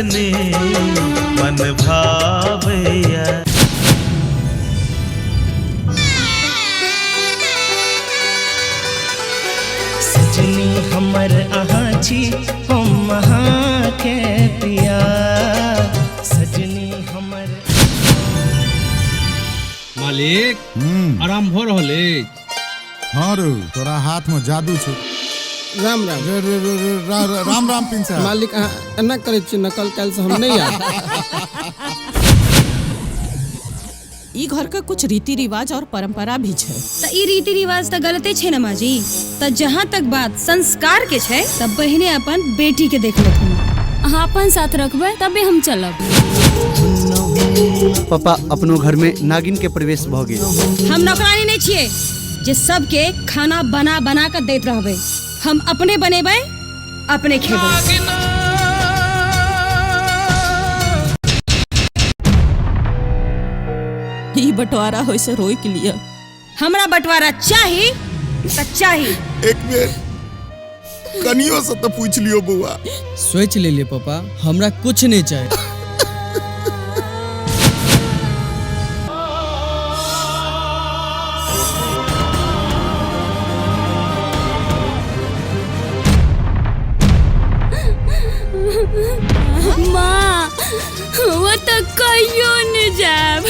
सजनी मन भावैया। सजनी हमर अहाँ छी हम अहाँ के पिया। सजनी हमर मालिक आराम हो रहले। हाँ रो तोरा हाथ में जादू छो। राम राम राम राम पिंसा। मालिक एना करे छी नकल काल से हम नहीं आ। ई घर का कुछ रीति रिवाज और परंपरा भी छे। त ई रीति रिवाज त गलते छे ना माँ जी। त जहाँ तक बात संस्कार के छे तब बहने अपन बेटी के देख लेत अहाँ अपन साथ रखबे तबे हम चलब। पापा अपनो घर में नागिन के प्रवेश भ गेल। हम नौकरानी नहीं छिए जे सबके खाना बना बना कर देत रहबे। हम अपने बनेबे अपने खेबे। ई बंटवारा होय से रोई के लिए हमरा बंटवारा चाही त चाही। एक बेर कनियो से तो पूछ लियो बुआ। सोच ले ले पापा हमरा कुछ नहीं चाहिए। माँ वो तो कहियो नहीं जाब।